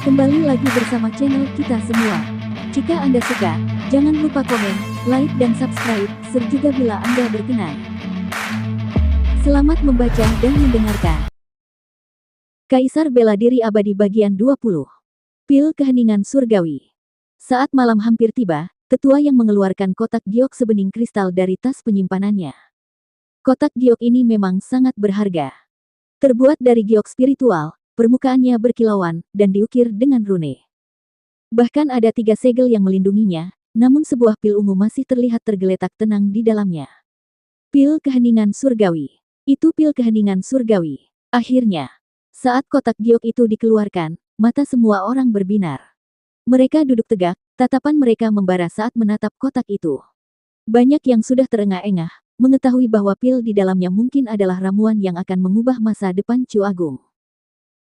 Kembali lagi bersama channel kita semua. Jika Anda suka, jangan lupa komen, like dan subscribe, serta bila Anda berkenan. Selamat membaca dan mendengarkan. Kaisar Bela Diri Abadi bagian 20. Pil Keheningan Surgawi. Saat malam hampir tiba, tetua yang mengeluarkan kotak giok sebening kristal dari tas penyimpanannya. Kotak giok ini memang sangat berharga. Terbuat dari giok spiritual, permukaannya berkilauan, dan diukir dengan rune. Bahkan ada 3 segel yang melindunginya, namun sebuah pil ungu masih terlihat tergeletak tenang di dalamnya. Pil Keheningan Surgawi. Itu pil keheningan surgawi. Akhirnya, saat kotak giok itu dikeluarkan, mata semua orang berbinar. Mereka duduk tegak, tatapan mereka membara saat menatap kotak itu. Banyak yang sudah terengah-engah, mengetahui bahwa pil di dalamnya mungkin adalah ramuan yang akan mengubah masa depan Chu Agung.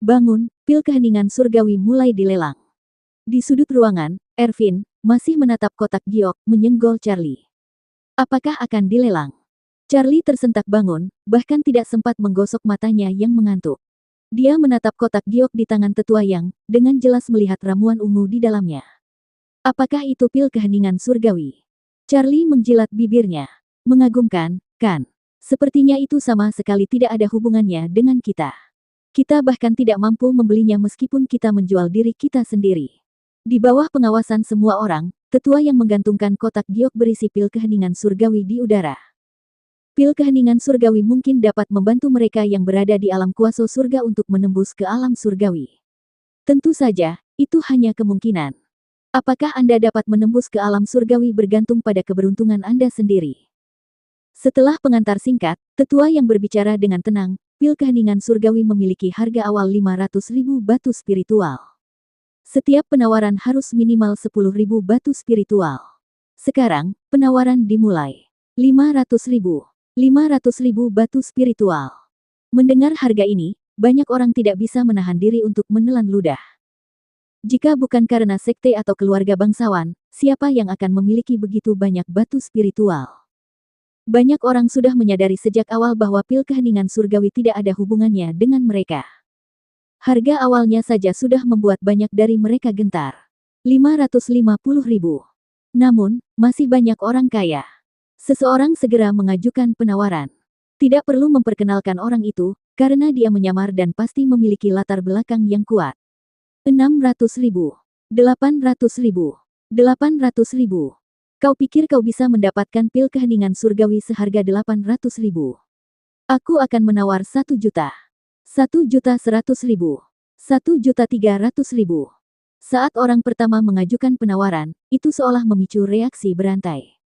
Bangun, pil keheningan surgawi mulai dilelang. Di sudut ruangan, Ervin masih menatap kotak giok, menyenggol Charlie. Apakah akan dilelang? Charlie tersentak bangun, bahkan tidak sempat menggosok matanya yang mengantuk. Dia menatap kotak giok di tangan tetua yang, dengan jelas melihat ramuan ungu di dalamnya. Apakah itu pil keheningan surgawi? Charlie menjilat bibirnya. Mengagumkan, kan? Sepertinya itu sama sekali tidak ada hubungannya dengan kita. Kita bahkan tidak mampu membelinya meskipun kita menjual diri kita sendiri. Di bawah pengawasan semua orang, tetua yang menggantungkan kotak giok berisi pil keheningan surgawi di udara. Pil keheningan surgawi mungkin dapat membantu mereka yang berada di alam kuasa surga untuk menembus ke alam surgawi. Tentu saja, itu hanya kemungkinan. Apakah Anda dapat menembus ke alam surgawi bergantung pada keberuntungan Anda sendiri. Setelah pengantar singkat, tetua yang berbicara dengan tenang, pil keheningan surgawi memiliki harga awal 500.000 batu spiritual. Setiap penawaran harus minimal 10.000 batu spiritual. Sekarang, penawaran dimulai. 500.000. 500.000 batu spiritual. Mendengar harga ini, banyak orang tidak bisa menahan diri untuk menelan ludah. Jika bukan karena sekte atau keluarga bangsawan, siapa yang akan memiliki begitu banyak batu spiritual? Banyak orang sudah menyadari sejak awal bahwa pil keheningan surgawi tidak ada hubungannya dengan mereka. Harga awalnya saja sudah membuat banyak dari mereka gentar. 550.000. Namun, masih banyak orang kaya. Seseorang segera mengajukan penawaran. Tidak perlu memperkenalkan orang itu, karena dia menyamar dan pasti memiliki latar belakang yang kuat. 600.000. 800.000. 800.000. Kau pikir kau bisa mendapatkan pil keheningan surgawi seharga 800.000? Aku akan menawar 1 juta. 1.100.000. 1.300.000. Saat orang pertama mengajukan penawaran, itu seolah memicu reaksi berantai.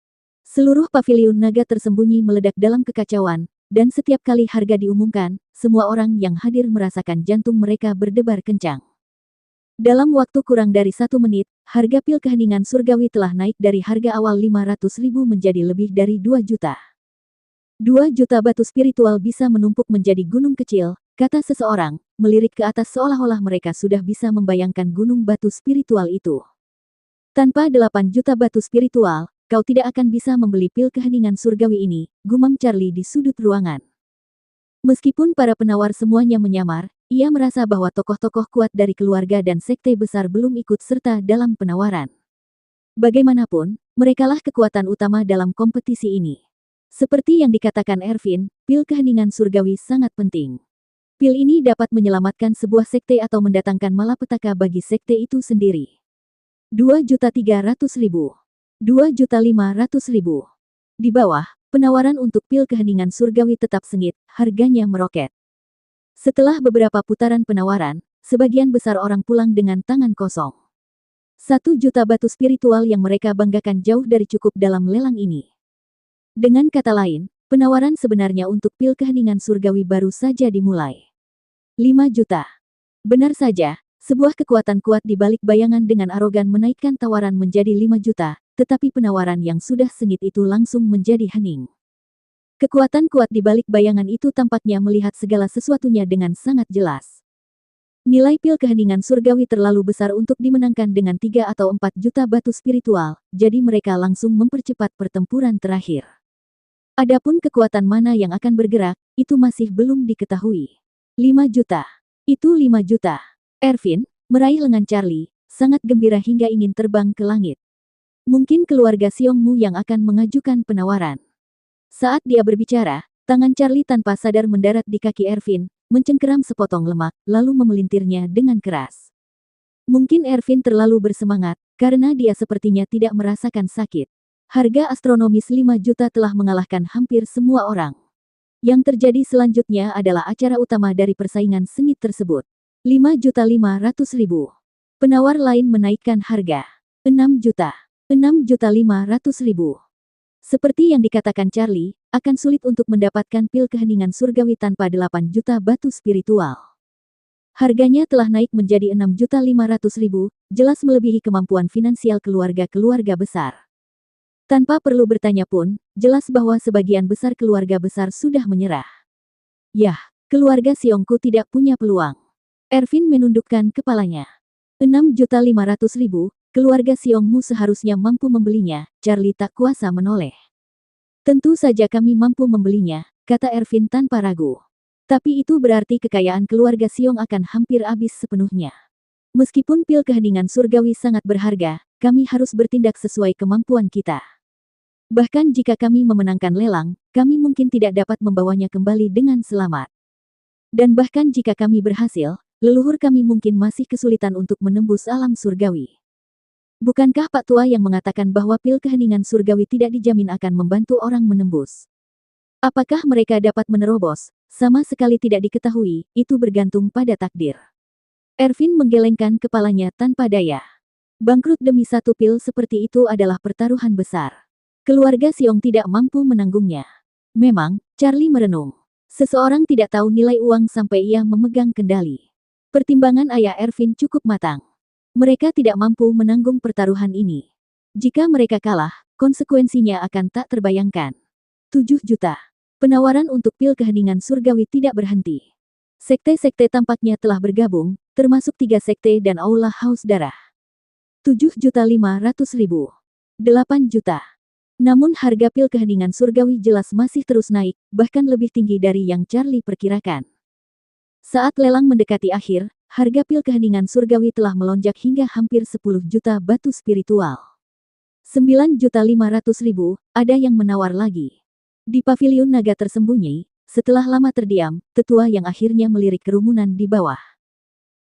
Seluruh paviliun naga tersembunyi meledak dalam kekacauan, dan setiap kali harga diumumkan, semua orang yang hadir merasakan jantung mereka berdebar kencang. Dalam waktu kurang dari 1 menit, harga pil keheningan surgawi telah naik dari harga awal 500.000 menjadi lebih dari 2 juta. 2 juta batu spiritual bisa menumpuk menjadi gunung kecil, kata seseorang, melirik ke atas seolah-olah mereka sudah bisa membayangkan gunung batu spiritual itu. Tanpa 8 juta batu spiritual, kau tidak akan bisa membeli pil keheningan surgawi ini, gumam Charlie di sudut ruangan. Meskipun para penawar semuanya menyamar, ia merasa bahwa tokoh-tokoh kuat dari keluarga dan sekte besar belum ikut serta dalam penawaran. Bagaimanapun, merekalah kekuatan utama dalam kompetisi ini. Seperti yang dikatakan Ervin, pil keheningan surgawi sangat penting. Pil ini dapat menyelamatkan sebuah sekte atau mendatangkan malapetaka bagi sekte itu sendiri. 2.300.000. 2.500.000. Di bawah, penawaran untuk pil keheningan surgawi tetap sengit, harganya meroket. Setelah beberapa putaran penawaran, sebagian besar orang pulang dengan tangan kosong. 1 juta batu spiritual yang mereka banggakan jauh dari cukup dalam lelang ini. Dengan kata lain, penawaran sebenarnya untuk pil keheningan surgawi baru saja dimulai. 5 juta. Benar saja, sebuah kekuatan kuat di balik bayangan dengan arogan menaikkan tawaran menjadi 5 juta, tetapi penawaran yang sudah sengit itu langsung menjadi hening. Kekuatan kuat di balik bayangan itu tampaknya melihat segala sesuatunya dengan sangat jelas. Nilai pil keheningan surgawi terlalu besar untuk dimenangkan dengan 3 atau 4 juta batu spiritual, jadi mereka langsung mempercepat pertempuran terakhir. Adapun kekuatan mana yang akan bergerak, itu masih belum diketahui. 5 juta. Itu 5 juta. Ervin, meraih lengan Charlie, sangat gembira hingga ingin terbang ke langit. Mungkin keluarga Xiongmu yang akan mengajukan penawaran. Saat dia berbicara, tangan Charlie tanpa sadar mendarat di kaki Ervin, mencengkeram sepotong lemak, lalu memelintirnya dengan keras. Mungkin Ervin terlalu bersemangat, karena dia sepertinya tidak merasakan sakit. Harga astronomis 5 juta telah mengalahkan hampir semua orang. Yang terjadi selanjutnya adalah acara utama dari persaingan sengit tersebut. 5.500.000. Penawar lain menaikkan harga. 6 juta. 6.500.000. Seperti yang dikatakan Charlie, akan sulit untuk mendapatkan pil keheningan surgawi tanpa 8 juta batu spiritual. Harganya telah naik menjadi 6.500.000, jelas melebihi kemampuan finansial keluarga-keluarga besar. Tanpa perlu bertanya pun, jelas bahwa sebagian besar keluarga besar sudah menyerah. Yah, keluarga Xiongku tidak punya peluang. Ervin menundukkan kepalanya. 6.500.000, keluarga Xiongmu seharusnya mampu membelinya, Charlie tak kuasa menoleh. Tentu saja kami mampu membelinya, kata Ervin tanpa ragu. Tapi itu berarti kekayaan keluarga Xiong akan hampir habis sepenuhnya. Meskipun pil keheningan surgawi sangat berharga, kami harus bertindak sesuai kemampuan kita. Bahkan jika kami memenangkan lelang, kami mungkin tidak dapat membawanya kembali dengan selamat. Dan bahkan jika kami berhasil, leluhur kami mungkin masih kesulitan untuk menembus alam surgawi. Bukankah Pak Tua yang mengatakan bahwa pil keheningan surgawi tidak dijamin akan membantu orang menembus? Apakah mereka dapat menerobos? Sama sekali tidak diketahui, itu bergantung pada takdir. Ervin menggelengkan kepalanya tanpa daya. Bangkrut demi satu pil seperti itu adalah pertaruhan besar. Keluarga Xiong tidak mampu menanggungnya. Memang, Charlie merenung. Seseorang tidak tahu nilai uang sampai ia memegang kendali. Pertimbangan ayah Ervin cukup matang. Mereka tidak mampu menanggung pertaruhan ini. Jika mereka kalah, konsekuensinya akan tak terbayangkan. 7 juta. Penawaran untuk pil keheningan surgawi tidak berhenti. Sekte-sekte tampaknya telah bergabung, termasuk 3 sekte dan Aula Haus Darah. 7.500.000. 8 juta. Namun harga pil keheningan surgawi jelas masih terus naik, bahkan lebih tinggi dari yang Charlie perkirakan. Saat lelang mendekati akhir, harga pil keheningan surgawi telah melonjak hingga hampir 10 juta batu spiritual. 9.500.000, ada yang menawar lagi. Di paviliun naga tersembunyi, setelah lama terdiam, tetua yang akhirnya melirik kerumunan di bawah.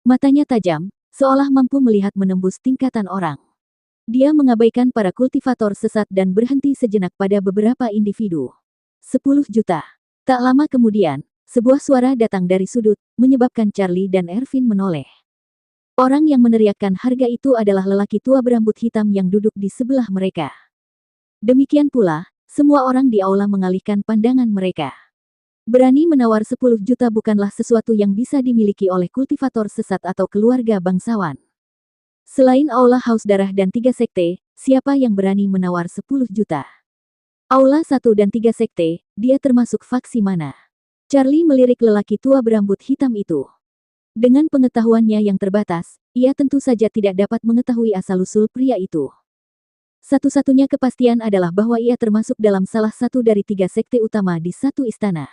Matanya tajam, seolah mampu melihat menembus tingkatan orang. Dia mengabaikan para kultivator sesat dan berhenti sejenak pada beberapa individu. 10 juta. Tak lama kemudian, sebuah suara datang dari sudut, menyebabkan Charlie dan Ervin menoleh. Orang yang meneriakkan harga itu adalah lelaki tua berambut hitam yang duduk di sebelah mereka. Demikian pula, semua orang di aula mengalihkan pandangan mereka. Berani menawar 10 juta bukanlah sesuatu yang bisa dimiliki oleh kultivator sesat atau keluarga bangsawan. Selain Aula Haus Darah dan 3 sekte, siapa yang berani menawar 10 juta? Aula 1 dan 3 sekte, dia termasuk faksi mana? Charlie melirik lelaki tua berambut hitam itu. Dengan pengetahuannya yang terbatas, ia tentu saja tidak dapat mengetahui asal-usul pria itu. Satu-satunya kepastian adalah bahwa ia termasuk dalam salah satu dari 3 sekte utama di satu istana.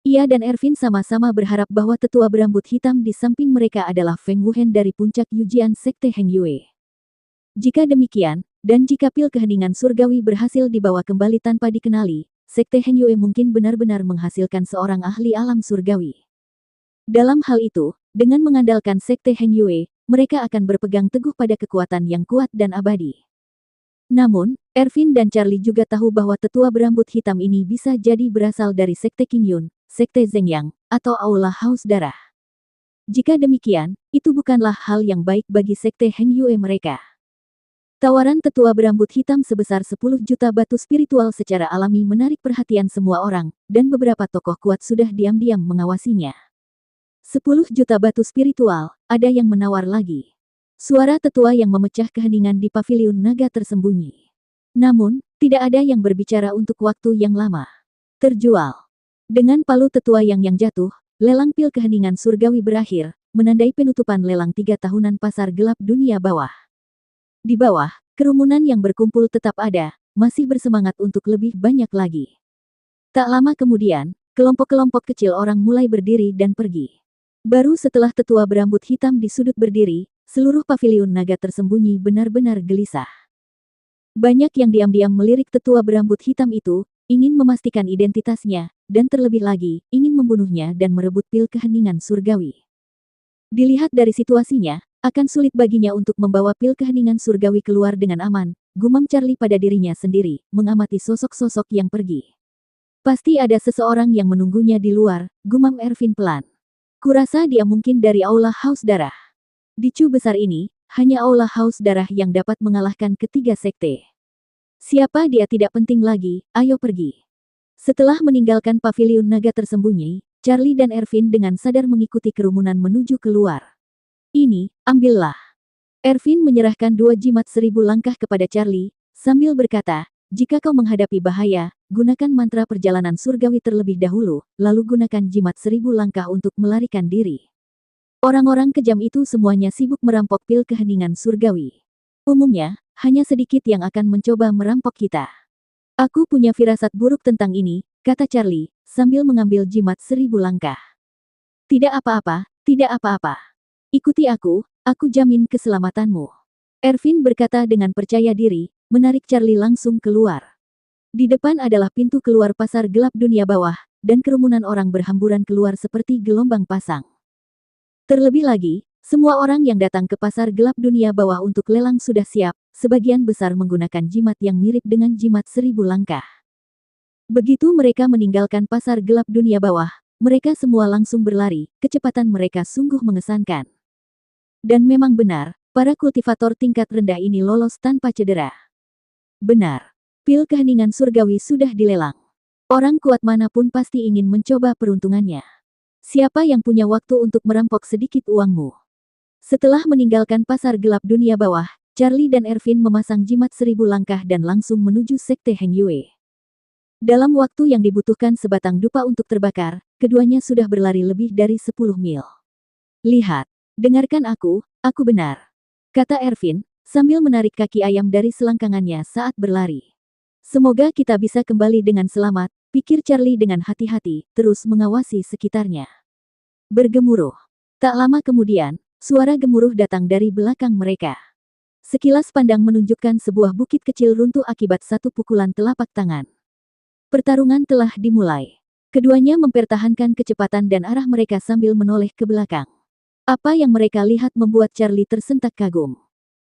Ia dan Ervin sama-sama berharap bahwa tetua berambut hitam di samping mereka adalah Feng Wuhen dari puncak Yujian Sekte Heng Yue. Jika demikian, dan jika pil keheningan surgawi berhasil dibawa kembali tanpa dikenali, Sekte Heng Yue mungkin benar-benar menghasilkan seorang ahli alam surgawi. Dalam hal itu, dengan mengandalkan Sekte Heng Yue, mereka akan berpegang teguh pada kekuatan yang kuat dan abadi. Namun, Ervin dan Charlie juga tahu bahwa tetua berambut hitam ini bisa jadi berasal dari Sekte Qingyun, Sekte Zhengyang, atau Aula Haus Darah. Jika demikian, itu bukanlah hal yang baik bagi Sekte Heng Yue mereka. Tawaran tetua berambut hitam sebesar 10 juta batu spiritual secara alami menarik perhatian semua orang, dan beberapa tokoh kuat sudah diam-diam mengawasinya. 10 juta batu spiritual, ada yang menawar lagi. Suara tetua yang memecah keheningan di paviliun naga tersembunyi. Namun, tidak ada yang berbicara untuk waktu yang lama. Terjual. Dengan palu tetua yang jatuh, lelang pil keheningan surgawi berakhir, menandai penutupan lelang 3 tahunan pasar gelap dunia bawah. Di bawah, kerumunan yang berkumpul tetap ada, masih bersemangat untuk lebih banyak lagi. Tak lama kemudian, kelompok-kelompok kecil orang mulai berdiri dan pergi. Baru setelah tetua berambut hitam di sudut berdiri, seluruh paviliun naga tersembunyi benar-benar gelisah. Banyak yang diam-diam melirik tetua berambut hitam itu, ingin memastikan identitasnya, dan terlebih lagi, ingin membunuhnya dan merebut pil keheningan surgawi. Dilihat dari situasinya, akan sulit baginya untuk membawa pil keheningan surgawi keluar dengan aman, gumam Charlie pada dirinya sendiri, mengamati sosok-sosok yang pergi. Pasti ada seseorang yang menunggunya di luar, gumam Ervin pelan. Kurasa dia mungkin dari Aula Haus Darah. Di Cu besar ini, hanya Aula Haus Darah yang dapat mengalahkan ketiga sekte. Siapa dia tidak penting lagi, ayo pergi. Setelah meninggalkan paviliun naga tersembunyi, Charlie dan Ervin dengan sadar mengikuti kerumunan menuju keluar. Ini, ambillah. Ervin menyerahkan 2 jimat 1000 langkah kepada Charlie, sambil berkata, jika kau menghadapi bahaya, gunakan mantra perjalanan surgawi terlebih dahulu, lalu gunakan jimat 1000 langkah untuk melarikan diri. Orang-orang kejam itu semuanya sibuk merampok pil keheningan surgawi. Umumnya, hanya sedikit yang akan mencoba merampok kita. Aku punya firasat buruk tentang ini, kata Charlie, sambil mengambil jimat 1000 langkah. Tidak apa-apa, tidak apa-apa. Ikuti aku jamin keselamatanmu. Ervin berkata dengan percaya diri, menarik Charlie langsung keluar. Di depan adalah pintu keluar pasar gelap dunia bawah, dan kerumunan orang berhamburan keluar seperti gelombang pasang. Terlebih lagi, semua orang yang datang ke pasar gelap dunia bawah untuk lelang sudah siap, sebagian besar menggunakan jimat yang mirip dengan jimat 1000 langkah. Begitu mereka meninggalkan pasar gelap dunia bawah, mereka semua langsung berlari, kecepatan mereka sungguh mengesankan. Dan memang benar, para kultivator tingkat rendah ini lolos tanpa cedera. Benar, pil keheningan surgawi sudah dilelang. Orang kuat manapun pasti ingin mencoba peruntungannya. Siapa yang punya waktu untuk merampok sedikit uangmu? Setelah meninggalkan pasar gelap dunia bawah, Charlie dan Ervin memasang jimat 1000 langkah dan langsung menuju sekte Heng Yue. Dalam waktu yang dibutuhkan sebatang dupa untuk terbakar, keduanya sudah berlari lebih dari 10 mil. Lihat, dengarkan aku benar, kata Ervin, sambil menarik kaki ayam dari selangkangannya saat berlari. Semoga kita bisa kembali dengan selamat, pikir Charlie dengan hati-hati, terus mengawasi sekitarnya. Bergemuruh. Tak lama kemudian, suara gemuruh datang dari belakang mereka. Sekilas pandang menunjukkan sebuah bukit kecil runtuh akibat satu pukulan telapak tangan. Pertarungan telah dimulai. Keduanya mempertahankan kecepatan dan arah mereka sambil menoleh ke belakang. Apa yang mereka lihat membuat Charlie tersentak kagum.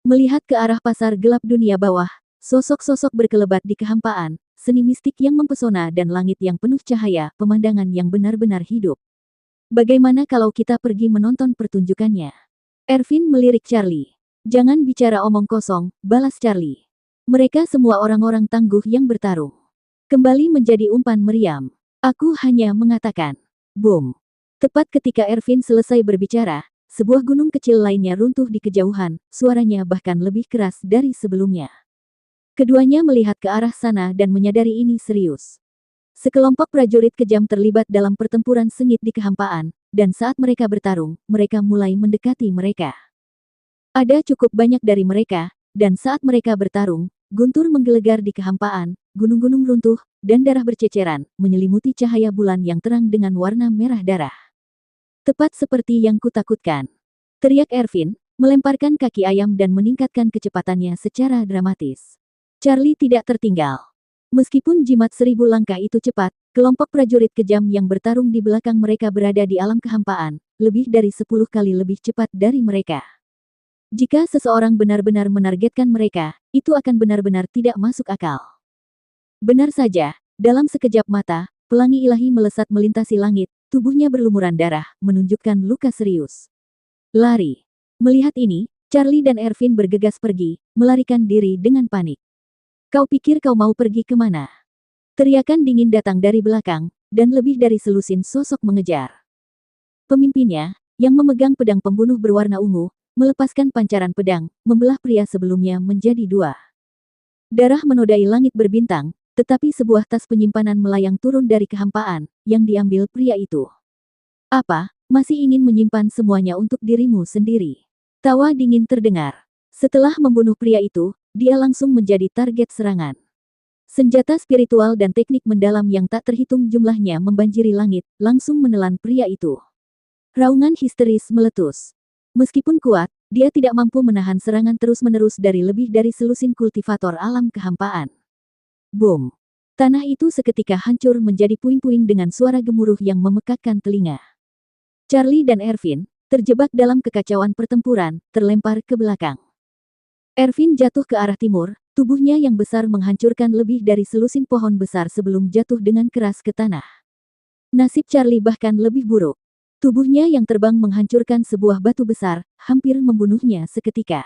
Melihat ke arah pasar gelap dunia bawah, sosok-sosok berkelebat di kehampaan, seni mistik yang mempesona dan langit yang penuh cahaya, pemandangan yang benar-benar hidup. Bagaimana kalau kita pergi menonton pertunjukannya? Ervin melirik Charlie. Jangan bicara omong kosong, balas Charlie. Mereka semua orang-orang tangguh yang bertarung. Kembali menjadi umpan meriam. Aku hanya mengatakan, boom. Tepat ketika Ervin selesai berbicara, sebuah gunung kecil lainnya runtuh di kejauhan, suaranya bahkan lebih keras dari sebelumnya. Keduanya melihat ke arah sana dan menyadari ini serius. Sekelompok prajurit kejam terlibat dalam pertempuran sengit di kehampaan, dan saat mereka bertarung, mereka mulai mendekati mereka. Ada cukup banyak dari mereka, dan saat mereka bertarung, guntur menggelegar di kehampaan, gunung-gunung runtuh, dan darah berceceran, menyelimuti cahaya bulan yang terang dengan warna merah darah. Tepat seperti yang kutakutkan, teriak Ervin, melemparkan kaki ayam dan meningkatkan kecepatannya secara dramatis. Charlie tidak tertinggal. Meskipun jimat 1000 langkah itu cepat, kelompok prajurit kejam yang bertarung di belakang mereka berada di alam kehampaan, lebih dari 10 kali lebih cepat dari mereka. Jika seseorang benar-benar menargetkan mereka, itu akan benar-benar tidak masuk akal. Benar saja, dalam sekejap mata, pelangi ilahi melesat melintasi langit, tubuhnya berlumuran darah, menunjukkan luka serius. Lari. Melihat ini, Charlie dan Ervin bergegas pergi, melarikan diri dengan panik. Kau pikir kau mau pergi kemana? Teriakan dingin datang dari belakang, dan lebih dari selusin sosok mengejar. Pemimpinnya, yang memegang pedang pembunuh berwarna ungu, melepaskan pancaran pedang, membelah pria sebelumnya menjadi 2. Darah menodai langit berbintang, tetapi sebuah tas penyimpanan melayang turun dari kehampaan, yang diambil pria itu. Apa, masih ingin menyimpan semuanya untuk dirimu sendiri? Tawa dingin terdengar. Setelah membunuh pria itu, dia langsung menjadi target serangan. Senjata spiritual dan teknik mendalam yang tak terhitung jumlahnya membanjiri langit, langsung menelan pria itu. Raungan histeris meletus. Meskipun kuat, dia tidak mampu menahan serangan terus-menerus dari lebih dari selusin kultivator alam kehampaan. Boom! Tanah itu seketika hancur menjadi puing-puing dengan suara gemuruh yang memekakkan telinga. Charlie dan Ervin, terjebak dalam kekacauan pertempuran, terlempar ke belakang. Ervin jatuh ke arah timur, tubuhnya yang besar menghancurkan lebih dari selusin pohon besar sebelum jatuh dengan keras ke tanah. Nasib Charlie bahkan lebih buruk. Tubuhnya yang terbang menghancurkan sebuah batu besar, hampir membunuhnya seketika.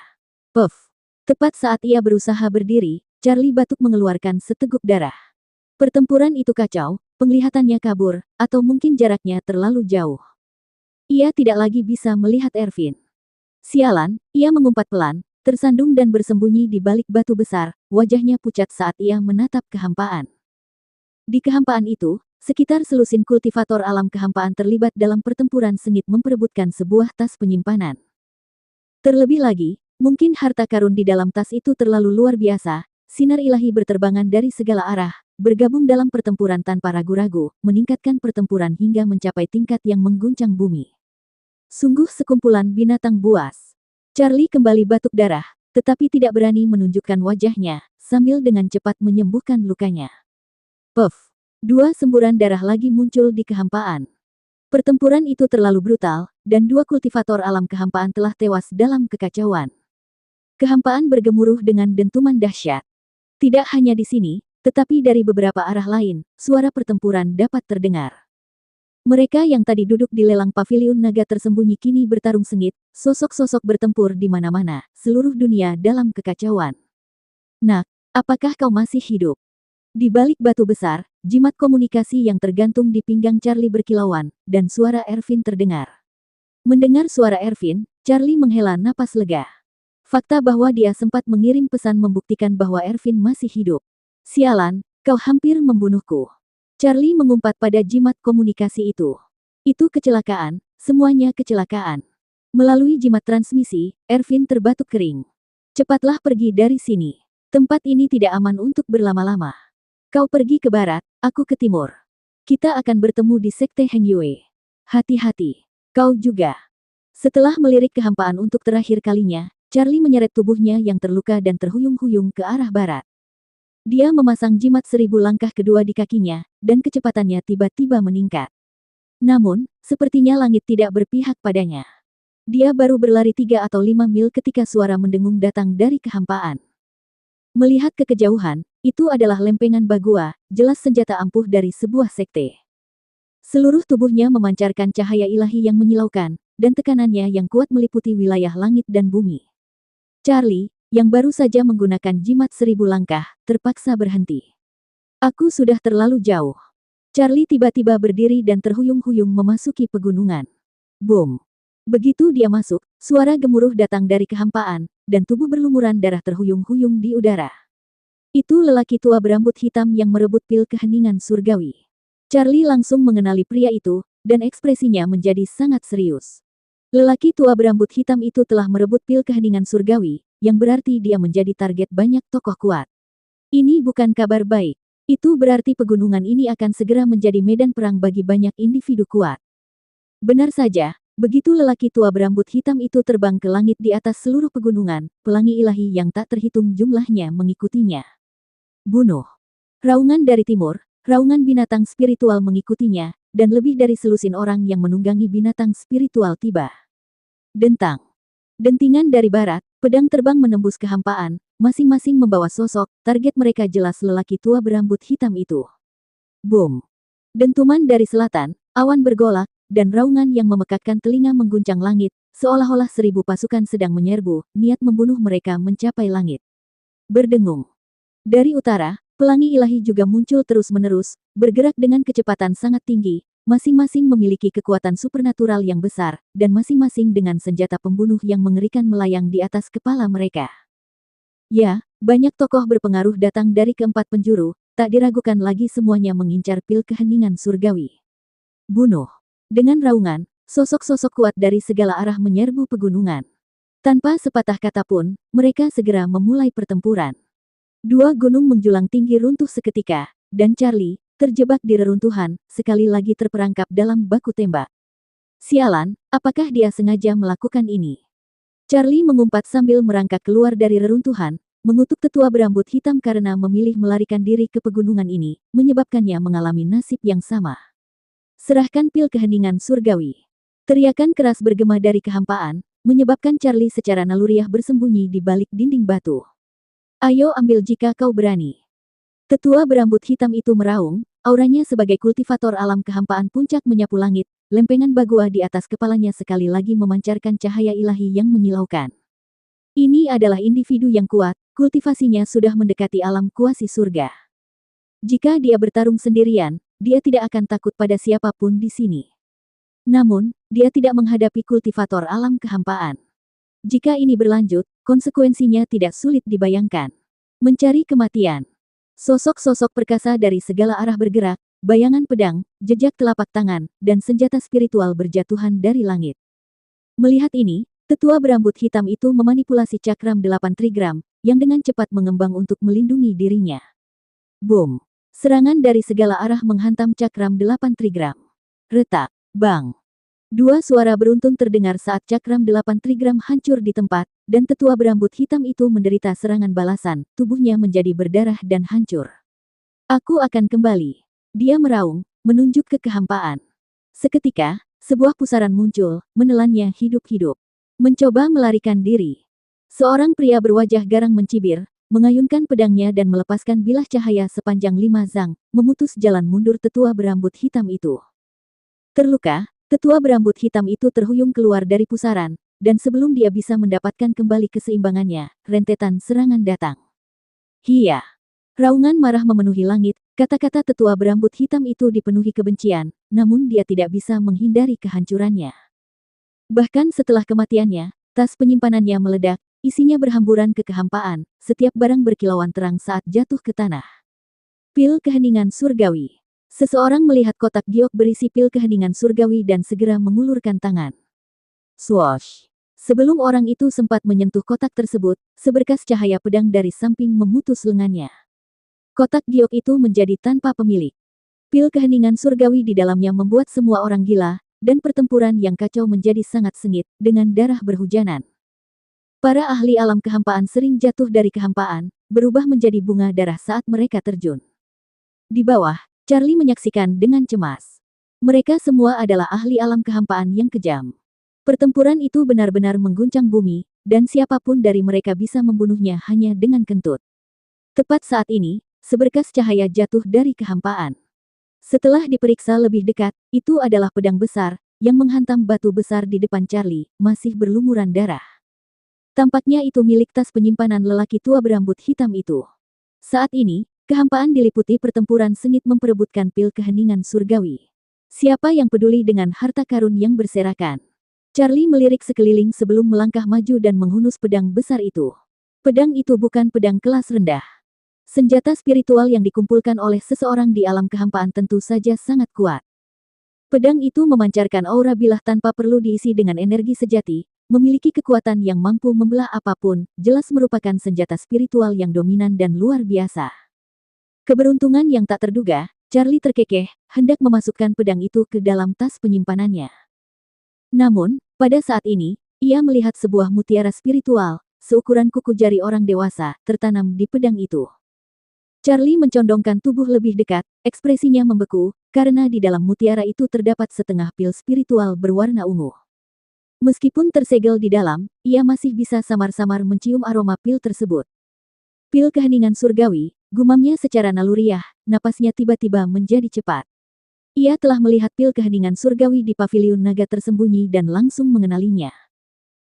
Puff! Tepat saat ia berusaha berdiri, Charlie batuk mengeluarkan seteguk darah. Pertempuran itu kacau, penglihatannya kabur, atau mungkin jaraknya terlalu jauh. Ia tidak lagi bisa melihat Ervin. Sialan, ia mengumpat pelan, tersandung dan bersembunyi di balik batu besar, wajahnya pucat saat ia menatap kehampaan. Di kehampaan itu, sekitar selusin kultivator alam kehampaan terlibat dalam pertempuran sengit memperebutkan sebuah tas penyimpanan. Terlebih lagi, mungkin harta karun di dalam tas itu terlalu luar biasa, sinar ilahi berterbangan dari segala arah, bergabung dalam pertempuran tanpa ragu-ragu, meningkatkan pertempuran hingga mencapai tingkat yang mengguncang bumi. Sungguh sekumpulan binatang buas. Charlie kembali batuk darah, tetapi tidak berani menunjukkan wajahnya, sambil dengan cepat menyembuhkan lukanya. Puff! Dua semburan darah lagi muncul di kehampaan. Pertempuran itu terlalu brutal, dan dua kultivator alam kehampaan telah tewas dalam kekacauan. Kehampaan bergemuruh dengan dentuman dahsyat. Tidak hanya di sini, tetapi dari beberapa arah lain, suara pertempuran dapat terdengar. Mereka yang tadi duduk di lelang paviliun naga tersembunyi kini bertarung sengit, sosok-sosok bertempur di mana-mana, seluruh dunia dalam kekacauan. Nak, apakah kau masih hidup? Di balik batu besar, jimat komunikasi yang tergantung di pinggang Charlie berkilauan, dan suara Ervin terdengar. Mendengar suara Ervin, Charlie menghela napas lega. Fakta bahwa dia sempat mengirim pesan membuktikan bahwa Ervin masih hidup. Sialan, kau hampir membunuhku. Charlie mengumpat pada jimat komunikasi itu. Itu kecelakaan, semuanya kecelakaan. Melalui jimat transmisi, Ervin terbatuk kering. Cepatlah pergi dari sini. Tempat ini tidak aman untuk berlama-lama. Kau pergi ke barat, aku ke timur. Kita akan bertemu di Sekte Heng Yue. Hati-hati. Kau juga. Setelah melirik kehampaan untuk terakhir kalinya, Charlie menyeret tubuhnya yang terluka dan terhuyung-huyung ke arah barat. Dia memasang jimat 1000 langkah kedua di kakinya, dan kecepatannya tiba-tiba meningkat. Namun, sepertinya langit tidak berpihak padanya. Dia baru berlari 3 atau 5 mil ketika suara mendengung datang dari kehampaan. Melihat ke kejauhan, itu adalah lempengan Bagua, jelas senjata ampuh dari sebuah sekte. Seluruh tubuhnya memancarkan cahaya ilahi yang menyilaukan, dan tekanannya yang kuat meliputi wilayah langit dan bumi. Charlie, yang baru saja menggunakan jimat 1000 langkah, terpaksa berhenti. Aku sudah terlalu jauh. Charlie tiba-tiba berdiri dan terhuyung-huyung memasuki pegunungan. Boom! Begitu dia masuk, suara gemuruh datang dari kehampaan, dan tubuh berlumuran darah terhuyung-huyung di udara. Itu lelaki tua berambut hitam yang merebut pil keheningan surgawi. Charlie langsung mengenali pria itu, dan ekspresinya menjadi sangat serius. Lelaki tua berambut hitam itu telah merebut pil keheningan surgawi, yang berarti dia menjadi target banyak tokoh kuat. Ini bukan kabar baik. Itu berarti pegunungan ini akan segera menjadi medan perang bagi banyak individu kuat. Benar saja, begitu lelaki tua berambut hitam itu terbang ke langit di atas seluruh pegunungan, pelangi ilahi yang tak terhitung jumlahnya mengikutinya. Bunuh. Raungan dari timur, raungan binatang spiritual mengikutinya, dan lebih dari selusin orang yang menunggangi binatang spiritual tiba. Dentang. Dentingan dari barat, pedang terbang menembus kehampaan, masing-masing membawa sosok, target mereka jelas lelaki tua berambut hitam itu. Boom! Dentuman dari selatan, awan bergolak, dan raungan yang memekakkan telinga mengguncang langit, seolah-olah 1000 pasukan sedang menyerbu, niat membunuh mereka mencapai langit. Berdengung. Dari utara, pelangi ilahi juga muncul terus-menerus, bergerak dengan kecepatan sangat tinggi, masing-masing memiliki kekuatan supernatural yang besar, dan masing-masing dengan senjata pembunuh yang mengerikan melayang di atas kepala mereka. Ya, banyak tokoh berpengaruh datang dari keempat penjuru, tak diragukan lagi semuanya mengincar pil keheningan surgawi. Bunuh. Dengan raungan, sosok-sosok kuat dari segala arah menyerbu pegunungan. Tanpa sepatah kata pun, mereka segera memulai pertempuran. Dua gunung menjulang tinggi runtuh seketika, dan Charlie, terjebak di reruntuhan, sekali lagi terperangkap dalam baku tembak. Sialan, apakah dia sengaja melakukan ini? Charlie mengumpat sambil merangkak keluar dari reruntuhan, mengutuk tetua berambut hitam karena memilih melarikan diri ke pegunungan ini, menyebabkannya mengalami nasib yang sama. Serahkan pil keheningan surgawi. Teriakan keras bergema dari kehampaan, menyebabkan Charlie secara naluriah bersembunyi di balik dinding batu. Ayo ambil jika kau berani. Tetua berambut hitam itu meraung, auranya sebagai kultivator alam kehampaan puncak menyapu langit, lempengan bagua di atas kepalanya sekali lagi memancarkan cahaya ilahi yang menyilaukan. Ini adalah individu yang kuat, kultivasinya sudah mendekati alam kuasi surga. Jika dia bertarung sendirian, dia tidak akan takut pada siapapun di sini. Namun, dia tidak menghadapi kultivator alam kehampaan. Jika ini berlanjut, konsekuensinya tidak sulit dibayangkan. Mencari kematian. Sosok-sosok perkasa dari segala arah bergerak, bayangan pedang, jejak telapak tangan, dan senjata spiritual berjatuhan dari langit. Melihat ini, tetua berambut hitam itu memanipulasi cakram 8 trigram, yang dengan cepat mengembang untuk melindungi dirinya. Boom! Serangan dari segala arah menghantam cakram 8 trigram. Retak, bang! Dua suara beruntun terdengar saat cakram 8 trigram hancur di tempat, dan tetua berambut hitam itu menderita serangan balasan, tubuhnya menjadi berdarah dan hancur. Aku akan kembali. Dia meraung, menunjuk ke kehampaan. Seketika, sebuah pusaran muncul, menelannya hidup-hidup. Mencoba melarikan diri. Seorang pria berwajah garang mencibir, mengayunkan pedangnya dan melepaskan bilah cahaya sepanjang 5 zang, memutus jalan mundur tetua berambut hitam itu. Terluka, tetua berambut hitam itu terhuyung keluar dari pusaran, dan sebelum dia bisa mendapatkan kembali keseimbangannya, rentetan serangan datang. Hia! Raungan marah memenuhi langit, kata-kata tetua berambut hitam itu dipenuhi kebencian, namun dia tidak bisa menghindari kehancurannya. Bahkan setelah kematiannya, tas penyimpanannya meledak, isinya berhamburan ke kehampaan, setiap barang berkilauan terang saat jatuh ke tanah. Pil keheningan surgawi. Seseorang melihat kotak giok berisi pil keheningan surgawi dan segera mengulurkan tangan. Swoosh! Sebelum orang itu sempat menyentuh kotak tersebut, seberkas cahaya pedang dari samping memutus lengannya. Kotak giok itu menjadi tanpa pemilik. Pil keheningan surgawi di dalamnya membuat semua orang gila, dan pertempuran yang kacau menjadi sangat sengit, dengan darah berhujanan. Para ahli alam kehampaan sering jatuh dari kehampaan, berubah menjadi bunga darah saat mereka terjun. Di bawah, Charlie menyaksikan dengan cemas. Mereka semua adalah ahli alam kehampaan yang kejam. Pertempuran itu benar-benar mengguncang bumi, dan siapapun dari mereka bisa membunuhnya hanya dengan kentut. Tepat saat ini, seberkas cahaya jatuh dari kehampaan. Setelah diperiksa lebih dekat, itu adalah pedang besar, yang menghantam batu besar di depan Charlie, masih berlumuran darah. Tampaknya itu milik tas penyimpanan lelaki tua berambut hitam itu. Saat ini, kehampaan diliputi pertempuran sengit memperebutkan pil keheningan surgawi. Siapa yang peduli dengan harta karun yang berserakan? Charlie melirik sekeliling sebelum melangkah maju dan menghunus pedang besar itu. Pedang itu bukan pedang kelas rendah. Senjata spiritual yang dikumpulkan oleh seseorang di alam kehampaan tentu saja sangat kuat. Pedang itu memancarkan aura bilah tanpa perlu diisi dengan energi sejati, memiliki kekuatan yang mampu membelah apapun, jelas merupakan senjata spiritual yang dominan dan luar biasa. Keberuntungan yang tak terduga, Charlie terkekeh, hendak memasukkan pedang itu ke dalam tas penyimpanannya. Namun, pada saat ini, ia melihat sebuah mutiara spiritual, seukuran kuku jari orang dewasa, tertanam di pedang itu. Charlie mencondongkan tubuh lebih dekat, ekspresinya membeku, karena di dalam mutiara itu terdapat setengah pil spiritual berwarna ungu. Meskipun tersegel di dalam, ia masih bisa samar-samar mencium aroma pil tersebut. Pil keheningan surgawi, gumamnya secara naluriah, napasnya tiba-tiba menjadi cepat. Ia telah melihat pil keheningan surgawi di paviliun naga tersembunyi dan langsung mengenalinya.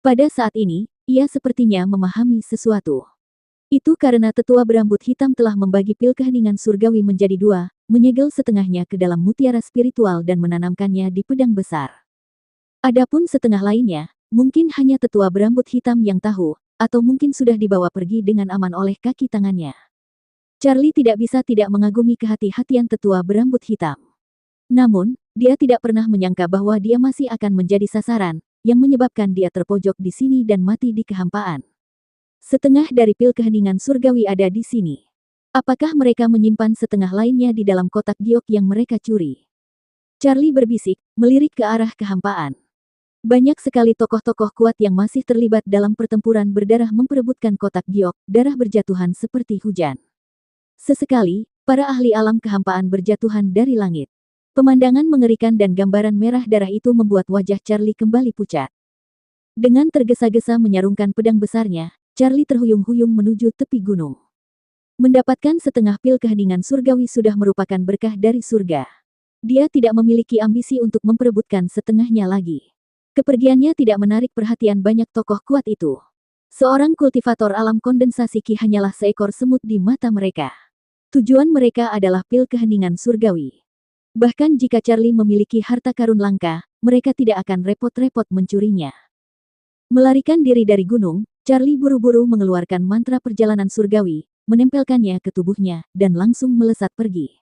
Pada saat ini, ia sepertinya memahami sesuatu. Itu karena tetua berambut hitam telah membagi pil keheningan surgawi menjadi 2, menyegel setengahnya ke dalam mutiara spiritual dan menanamkannya di pedang besar. Adapun setengah lainnya, mungkin hanya tetua berambut hitam yang tahu, atau mungkin sudah dibawa pergi dengan aman oleh kaki tangannya. Charlie tidak bisa tidak mengagumi kehati-hatian tetua berambut hitam. Namun, dia tidak pernah menyangka bahwa dia masih akan menjadi sasaran, yang menyebabkan dia terpojok di sini dan mati di kehampaan. Setengah dari pil keheningan surgawi ada di sini. Apakah mereka menyimpan setengah lainnya di dalam kotak giok yang mereka curi? Charlie berbisik, melirik ke arah kehampaan. Banyak sekali tokoh-tokoh kuat yang masih terlibat dalam pertempuran berdarah memperebutkan kotak giok, darah berjatuhan seperti hujan. Sesekali, para ahli alam kehampaan berjatuhan dari langit. Pemandangan mengerikan dan gambaran merah darah itu membuat wajah Charlie kembali pucat. Dengan tergesa-gesa menyarungkan pedang besarnya, Charlie terhuyung-huyung menuju tepi gunung. Mendapatkan setengah pil keheningan surgawi sudah merupakan berkah dari surga. Dia tidak memiliki ambisi untuk memperebutkan setengahnya lagi. Kepergiannya tidak menarik perhatian banyak tokoh kuat itu. Seorang kultivator alam kondensasi Ki hanyalah seekor semut di mata mereka. Tujuan mereka adalah pil keheningan surgawi. Bahkan jika Charlie memiliki harta karun langka, mereka tidak akan repot-repot mencurinya. Melarikan diri dari gunung, Charlie buru-buru mengeluarkan mantra perjalanan surgawi, menempelkannya ke tubuhnya, dan langsung melesat pergi.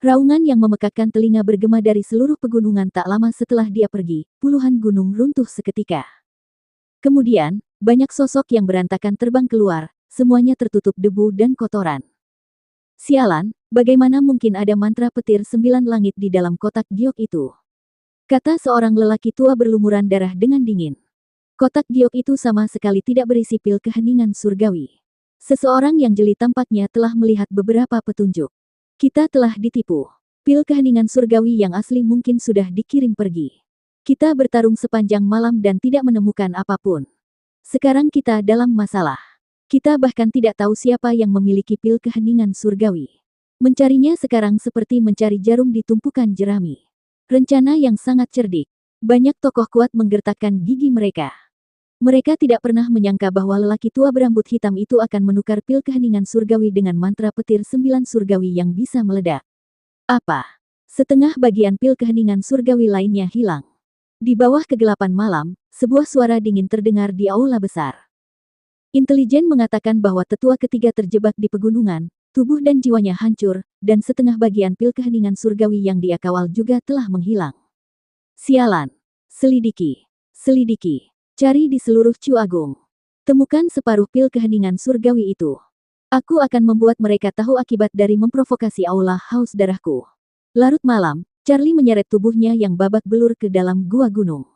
Raungan yang memekakkan telinga bergema dari seluruh pegunungan tak lama setelah dia pergi, puluhan gunung runtuh seketika. Kemudian, banyak sosok yang berantakan terbang keluar, semuanya tertutup debu dan kotoran. Sialan, bagaimana mungkin ada mantra petir 9 langit di dalam kotak giok itu? Kata seorang lelaki tua berlumuran darah dengan dingin. Kotak giok itu sama sekali tidak berisi pil keheningan surgawi. Seseorang yang jeli tampaknya telah melihat beberapa petunjuk. Kita telah ditipu. Pil keheningan surgawi yang asli mungkin sudah dikirim pergi. Kita bertarung sepanjang malam dan tidak menemukan apapun. Sekarang kita dalam masalah. Kita bahkan tidak tahu siapa yang memiliki pil keheningan surgawi. Mencarinya sekarang seperti mencari jarum di tumpukan jerami. Rencana yang sangat cerdik. Banyak tokoh kuat menggertakkan gigi mereka. Mereka tidak pernah menyangka bahwa lelaki tua berambut hitam itu akan menukar pil keheningan surgawi dengan mantra petir 9 surgawi yang bisa meledak. Apa? Setengah bagian pil keheningan surgawi lainnya hilang. Di bawah kegelapan malam, sebuah suara dingin terdengar di aula besar. Intelijen mengatakan bahwa tetua ketiga terjebak di pegunungan, tubuh dan jiwanya hancur, dan setengah bagian pil keheningan surgawi yang dia kawal juga telah menghilang. Sialan. Selidiki. Selidiki. Cari di seluruh Chu Agung. Temukan separuh pil keheningan surgawi itu. Aku akan membuat mereka tahu akibat dari memprovokasi aula haus darahku. Larut malam, Charlie menyeret tubuhnya yang babak belur ke dalam gua gunung.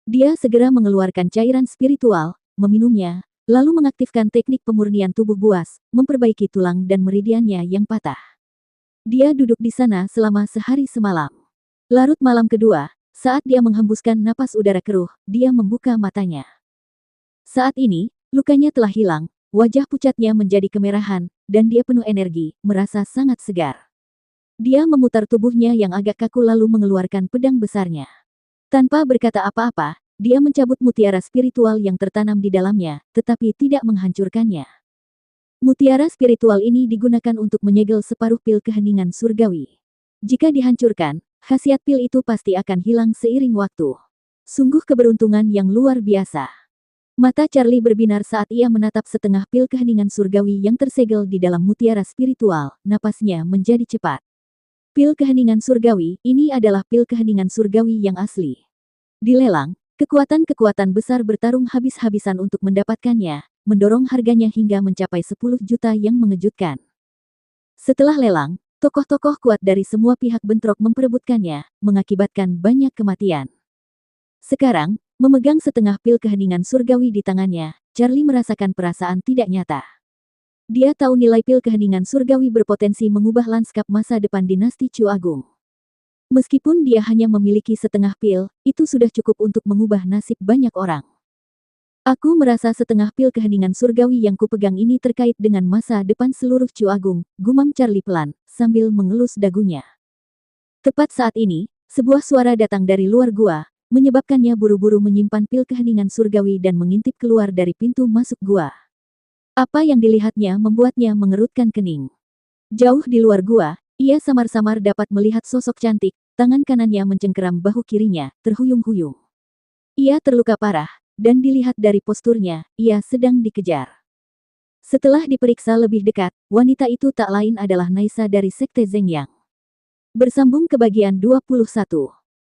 Dia segera mengeluarkan cairan spiritual, meminumnya, lalu mengaktifkan teknik pemurnian tubuh buas, memperbaiki tulang dan meridiannya yang patah. Dia duduk di sana selama sehari semalam. Larut malam kedua, saat dia menghembuskan napas udara keruh, dia membuka matanya. Saat ini, lukanya telah hilang, wajah pucatnya menjadi kemerahan, dan dia penuh energi, merasa sangat segar. Dia memutar tubuhnya yang agak kaku lalu mengeluarkan pedang besarnya. Tanpa berkata apa-apa, dia mencabut mutiara spiritual yang tertanam di dalamnya, tetapi tidak menghancurkannya. Mutiara spiritual ini digunakan untuk menyegel separuh pil keheningan surgawi. Jika dihancurkan, khasiat pil itu pasti akan hilang seiring waktu. Sungguh keberuntungan yang luar biasa. Mata Charlie berbinar saat ia menatap setengah pil keheningan surgawi yang tersegel di dalam mutiara spiritual, napasnya menjadi cepat. Pil keheningan surgawi, ini adalah pil keheningan surgawi yang asli. Dilelang, kekuatan-kekuatan besar bertarung habis-habisan untuk mendapatkannya, mendorong harganya hingga mencapai 10 juta yang mengejutkan. Setelah lelang, tokoh-tokoh kuat dari semua pihak bentrok memperebutkannya, mengakibatkan banyak kematian. Sekarang, memegang setengah pil keheningan surgawi di tangannya, Charlie merasakan perasaan tidak nyata. Dia tahu nilai pil keheningan surgawi berpotensi mengubah lanskap masa depan dinasti Chu Agung. Meskipun dia hanya memiliki setengah pil, itu sudah cukup untuk mengubah nasib banyak orang. Aku merasa setengah pil keheningan surgawi yang kupegang ini terkait dengan masa depan seluruh Chu Agung, gumam Charlie pelan, sambil mengelus dagunya. Tepat saat ini, sebuah suara datang dari luar gua, menyebabkannya buru-buru menyimpan pil keheningan surgawi dan mengintip keluar dari pintu masuk gua. Apa yang dilihatnya membuatnya mengerutkan kening. Jauh di luar gua, ia samar-samar dapat melihat sosok cantik, tangan kanannya mencengkeram bahu kirinya, terhuyung-huyung. Ia terluka parah, dan dilihat dari posturnya, ia sedang dikejar. Setelah diperiksa lebih dekat, wanita itu tak lain adalah Naisa dari Sekte Zhengyang. Bersambung ke bagian 21.